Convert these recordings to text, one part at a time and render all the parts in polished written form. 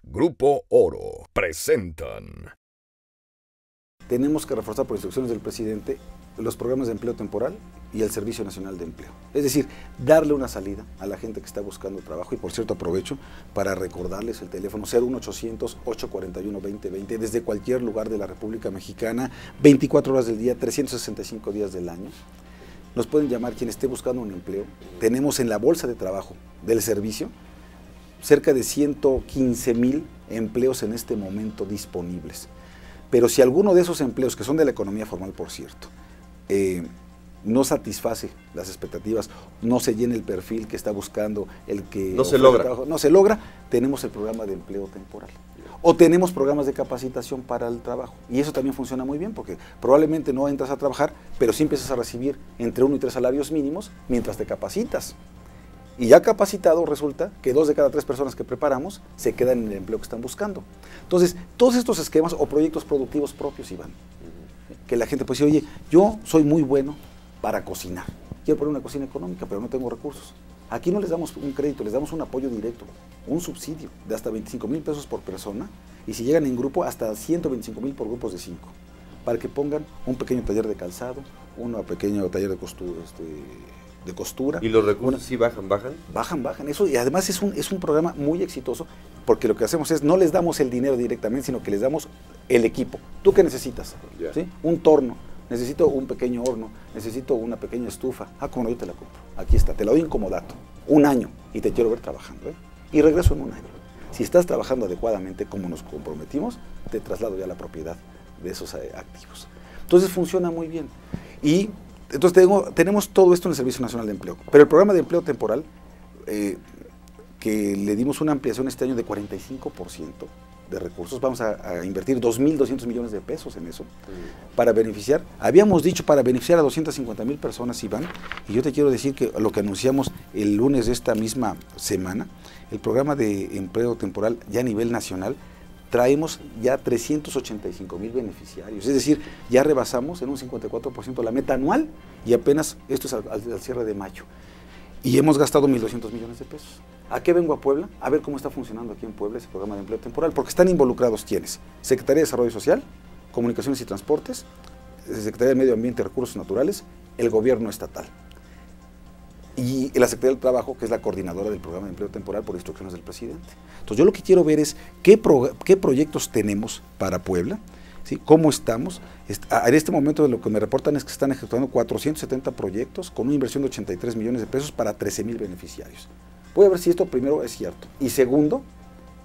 Grupo Oro presentan. Tenemos que reforzar por instrucciones del presidente los programas de empleo temporal y el Servicio Nacional de Empleo. Es decir, darle una salida a la gente que está buscando trabajo. Y por cierto, aprovecho para recordarles el teléfono 01800-841-2020 desde cualquier lugar de la República Mexicana, 24 horas del día, 365 días del año. Nos pueden llamar quien esté buscando un empleo. Tenemos en la bolsa de trabajo del servicio cerca de 115,000 empleos en este momento disponibles. Pero si alguno de esos empleos, que son de la economía formal, por cierto, no satisface las expectativas, no se llena el perfil que está buscando el que no se logra, trabajo, no se logra, tenemos el programa de empleo temporal. O tenemos programas de capacitación para el trabajo. Y eso también funciona muy bien, porque probablemente no entras a trabajar, pero sí empiezas a recibir entre 1 y 3 salarios mínimos mientras te capacitas. Y ya capacitado resulta que 2 de cada 3 personas que preparamos se quedan en el empleo que están buscando. Entonces, todos estos esquemas o proyectos productivos propios, Iván, que la gente puede decir, oye, yo soy muy bueno para cocinar, quiero poner una cocina económica, pero no tengo recursos. Aquí no les damos un crédito, les damos un apoyo directo, un subsidio de hasta 25,000 pesos por persona, y si llegan en grupo, hasta 125,000 por grupos de 5, para que pongan un pequeño taller de calzado, un pequeño taller de costura. ¿Y los recursos sí bajan? Bajan. Eso, y además es un programa muy exitoso, porque lo que hacemos es, no les damos el dinero directamente, sino que les damos el equipo. ¿Tú qué necesitas? Yeah. ¿Sí? Un torno, necesito un pequeño horno, necesito una pequeña estufa. Como no, yo te la compro. Aquí está, te la doy en comodato. 1 año, y te quiero ver trabajando. Y regreso en 1 año. Si estás trabajando adecuadamente, como nos comprometimos, te traslado ya la propiedad de esos activos. Entonces funciona muy bien. Y entonces tenemos todo esto en el Servicio Nacional de Empleo. Pero el programa de empleo temporal, que le dimos una ampliación este año de 45% de recursos, vamos a invertir 2,200 millones de pesos en eso, para beneficiar, habíamos dicho para beneficiar a 250,000 personas, Iván, y yo te quiero decir que lo que anunciamos el lunes de esta misma semana, el programa de empleo temporal ya a nivel nacional, traemos ya 385,000 beneficiarios, es decir, ya rebasamos en un 54% la meta anual, y apenas esto es al cierre de mayo, y hemos gastado 1,200 millones de pesos. ¿A qué vengo a Puebla? A ver cómo está funcionando aquí en Puebla ese programa de empleo temporal, porque están involucrados ¿quiénes? Secretaría de Desarrollo Social, Comunicaciones y Transportes, Secretaría de Medio Ambiente y Recursos Naturales, el gobierno estatal. Y la Secretaría del Trabajo, que es la coordinadora del programa de empleo temporal por instrucciones del presidente. Entonces yo lo que quiero ver es qué proyectos tenemos para Puebla, ¿sí? ¿Cómo estamos? En este momento lo que me reportan es que están ejecutando 470 proyectos con una inversión de 83 millones de pesos para 13,000 beneficiarios. Voy a ver si esto primero es cierto. Y segundo,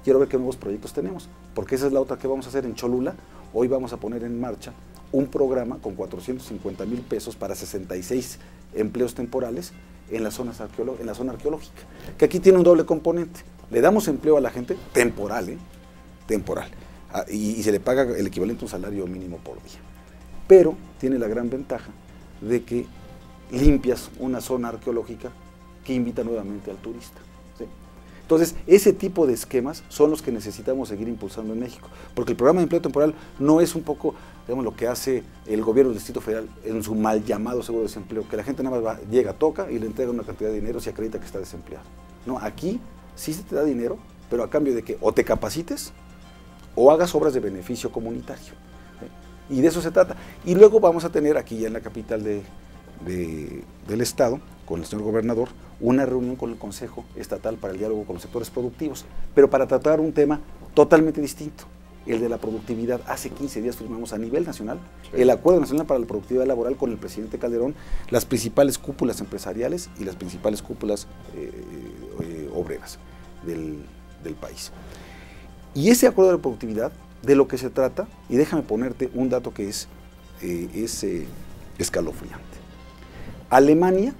quiero ver qué nuevos proyectos tenemos, porque esa es la otra que vamos a hacer en Cholula. Hoy vamos a poner en marcha un programa con 450,000 pesos para 66 empleos temporales en la zona arqueológica, que aquí tiene un doble componente. Le damos empleo a la gente temporal, y se le paga el equivalente a un salario mínimo por día. Pero tiene la gran ventaja de que limpias una zona arqueológica que invita nuevamente al turista, ¿sí? Entonces, ese tipo de esquemas son los que necesitamos seguir impulsando en México, porque el programa de empleo temporal no es un poco, digamos, lo que hace el gobierno del Distrito Federal en su mal llamado seguro de desempleo, que la gente nada más llega, toca y le entrega una cantidad de dinero si acredita que está desempleado. No, aquí sí se te da dinero, pero a cambio de que o te capacites o hagas obras de beneficio comunitario, ¿sí? Y de eso se trata. Y luego vamos a tener aquí ya en la capital del estado, con el señor gobernador, una reunión con el Consejo Estatal para el diálogo con los sectores productivos, pero para tratar un tema totalmente distinto, el de la productividad. Hace 15 días firmamos a nivel nacional el Acuerdo Nacional para la Productividad Laboral con el presidente Calderón, las principales cúpulas empresariales y las principales cúpulas obreras del país. Y ese acuerdo de productividad, de lo que se trata, y déjame ponerte un dato que es escalofriante. Alemania,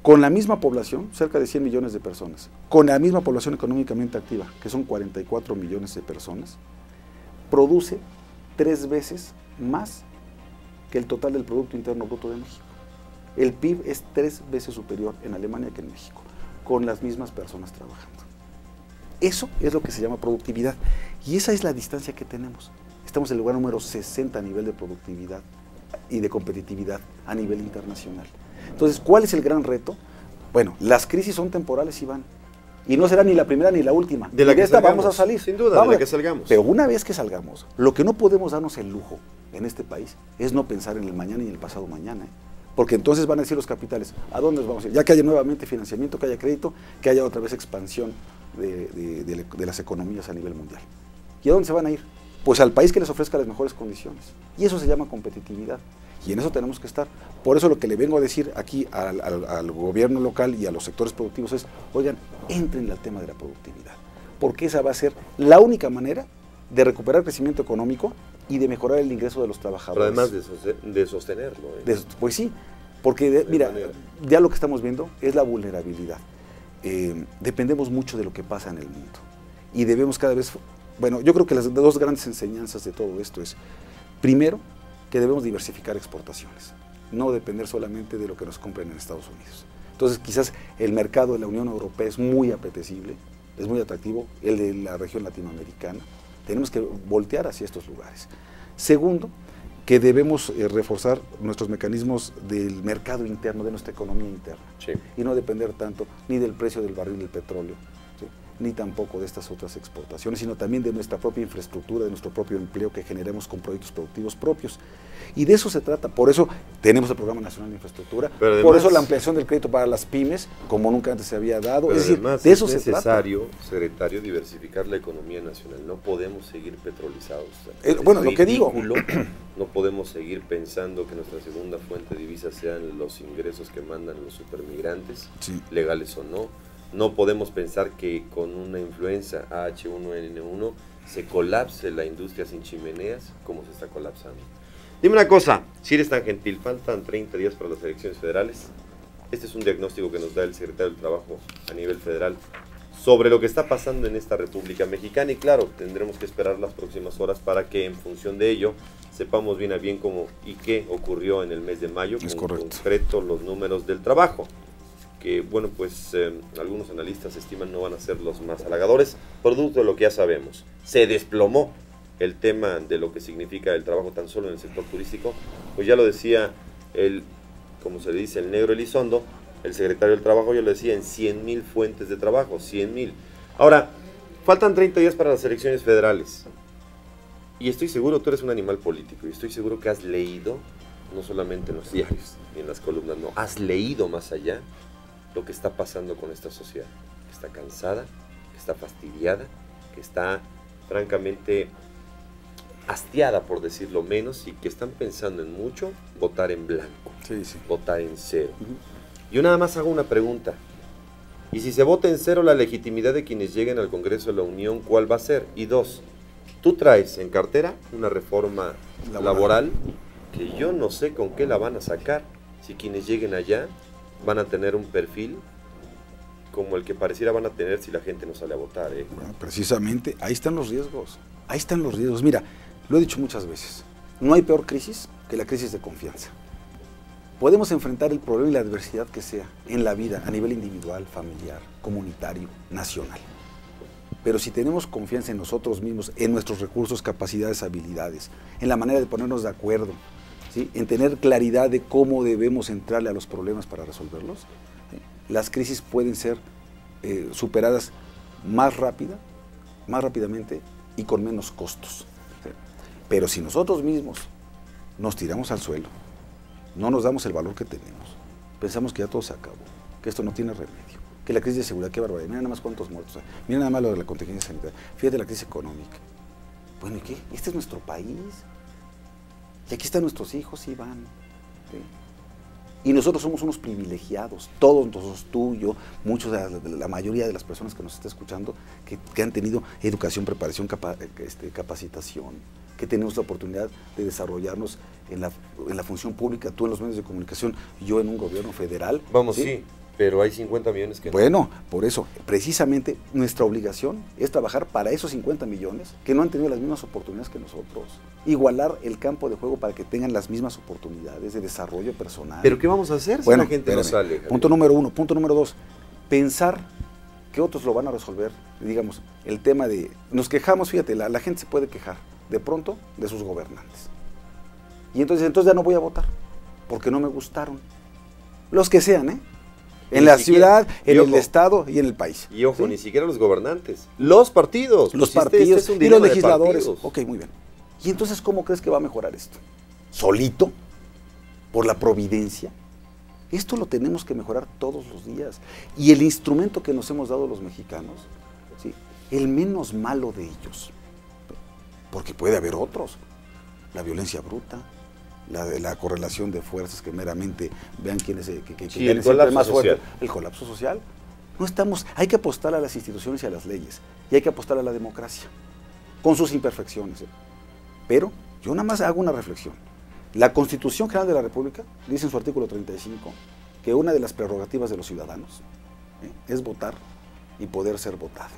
con la misma población, cerca de 100 millones de personas, con la misma población económicamente activa, que son 44 millones de personas, produce 3 veces más que el total del Producto Interno Bruto de México. El PIB es 3 veces superior en Alemania que en México, con las mismas personas trabajando. Eso es lo que se llama productividad, y esa es la distancia que tenemos. Estamos en el lugar número 60 a nivel de productividad y de competitividad a nivel internacional. Entonces, ¿cuál es el gran reto? Bueno, las crisis son temporales, Iván. Y no será ni la primera ni la última. De la y que esta salgamos, vamos a salir. sin duda, Vamos de la que salgamos. Pero una vez que salgamos, lo que no podemos darnos el lujo en este país es no pensar en el mañana y en el pasado mañana. Porque entonces van a decir los capitales, ¿a dónde nos vamos a ir? Ya que haya nuevamente financiamiento, que haya crédito, que haya otra vez expansión de las economías a nivel mundial. ¿Y a dónde se van a ir? Pues al país que les ofrezca las mejores condiciones. Y eso se llama competitividad. Y en eso tenemos que estar. Por eso lo que le vengo a decir aquí al gobierno local y a los sectores productivos es, oigan, entren al tema de la productividad. Porque esa va a ser la única manera de recuperar crecimiento económico y de mejorar el ingreso de los trabajadores. Pero además de sostenerlo. Pues sí, porque mira, ya lo que estamos viendo es la vulnerabilidad. Dependemos mucho de lo que pasa en el mundo. Y debemos cada vez, bueno, yo creo que las dos grandes enseñanzas de todo esto es, primero, que debemos diversificar exportaciones, no depender solamente de lo que nos compren en Estados Unidos. Entonces, quizás el mercado de la Unión Europea es muy apetecible, es muy atractivo, el de la región latinoamericana. Tenemos que voltear hacia estos lugares. Segundo, que debemos reforzar nuestros mecanismos del mercado interno, de nuestra economía interna. Sí. Y no depender tanto ni del precio del barril del petróleo, ¿sí? Ni tampoco de estas otras exportaciones, sino también de nuestra propia infraestructura, de nuestro propio empleo que generemos con proyectos productivos propios. Y de eso se trata, por eso tenemos el Programa Nacional de Infraestructura, además, por eso la ampliación del crédito para las pymes, como nunca antes se había dado. Es decir, de eso se trata. Es necesario, secretario, diversificar la economía nacional. No podemos seguir petrolizados. Bueno, lo que digo. No podemos seguir pensando que nuestra segunda fuente de divisas sean los ingresos que mandan los supermigrantes, sí, legales o no. No podemos pensar que con una influenza H1N1 se colapse la industria sin chimeneas como se está colapsando. Dime una cosa, si eres tan gentil, faltan 30 días para las elecciones federales. Este es un diagnóstico que nos da el secretario del Trabajo a nivel federal sobre lo que está pasando en esta República Mexicana y claro, tendremos que esperar las próximas horas para que en función de ello sepamos bien a bien cómo y qué ocurrió en el mes de mayo, con concreto los números del trabajo, que bueno, pues algunos analistas estiman no van a ser los más halagadores, producto de lo que ya sabemos. Se desplomó el tema de lo que significa el trabajo tan solo en el sector turístico, pues ya lo decía el, como se le dice, el negro Elizondo, el secretario del Trabajo, yo lo decía, en 100,000 fuentes de trabajo, 100,000. Ahora, faltan 30 días para las elecciones federales, y estoy seguro, tú eres un animal político, y estoy seguro que has leído, no solamente en los diarios y en las columnas, no, has leído más allá lo que está pasando con esta sociedad, que está cansada, que está fastidiada, que está francamente hastiada, por decirlo menos, y que están pensando en mucho votar en blanco, sí, sí, votar en cero. Yo nada más hago una pregunta, y si se vota en cero la legitimidad de quienes lleguen al Congreso de la Unión, ¿cuál va a ser? Y dos, tú traes en cartera una reforma laboral que yo no sé con qué la van a sacar, si quienes lleguen allá van a tener un perfil como el que pareciera van a tener si la gente no sale a votar. Bueno, precisamente, ahí están los riesgos, ahí están los riesgos. Mira, lo he dicho muchas veces, no hay peor crisis que la crisis de confianza. Podemos enfrentar el problema y la adversidad que sea en la vida, a nivel individual, familiar, comunitario, nacional. Pero si tenemos confianza en nosotros mismos, en nuestros recursos, capacidades, habilidades, en la manera de ponernos de acuerdo, ¿sí?, en tener claridad de cómo debemos entrarle a los problemas para resolverlos, ¿sí?, las crisis pueden ser superadas más rápidamente y con menos costos. ¿Sí? Pero si nosotros mismos nos tiramos al suelo, no nos damos el valor que tenemos, pensamos que ya todo se acabó, que esto no tiene remedio, que la crisis de seguridad, qué barbaridad, mira nada más cuántos muertos, mira nada más lo de la contingencia sanitaria, fíjate la crisis económica. Bueno, ¿y qué? Este es nuestro país. Y aquí están nuestros hijos, Iván. ¿Sí? Y nosotros somos unos privilegiados, todos nosotros, tú, yo, muchos, la mayoría de las personas que nos está escuchando, que han tenido educación, preparación, capacitación, que tenemos la oportunidad de desarrollarnos en la función pública, tú en los medios de comunicación, yo en un gobierno federal. Vamos, sí, pero hay 50 millones que no. Bueno, por eso, precisamente nuestra obligación es trabajar para esos 50 millones que no han tenido las mismas oportunidades que nosotros. Igualar el campo de juego para que tengan las mismas oportunidades de desarrollo personal. ¿Pero qué vamos a hacer si la gente no sale? Javier. Punto número uno. Punto número dos, pensar que otros lo van a resolver. Digamos, el tema de... Nos quejamos, fíjate, la gente se puede quejar de pronto de sus gobernantes. Y entonces ya no voy a votar, porque no me gustaron. Los que sean, ¿eh? En la ciudad, en el estado y en el país. Y ojo, ni siquiera los gobernantes, los partidos. Los partidos y los legisladores. Ok, muy bien. ¿Y entonces cómo crees que va a mejorar esto? ¿Solito? ¿Por la providencia? Esto lo tenemos que mejorar todos los días. Y el instrumento que nos hemos dado los mexicanos, ¿sí?, el menos malo de ellos, porque puede haber otros, la violencia bruta, la correlación de fuerzas que meramente vean quién es el más fuerte, el colapso social. No estamos, hay que apostar a las instituciones y a las leyes, y hay que apostar a la democracia, con sus imperfecciones. Pero yo nada más hago una reflexión. La Constitución General de la República dice en su artículo 35 que una de las prerrogativas de los ciudadanos es votar y poder ser votado.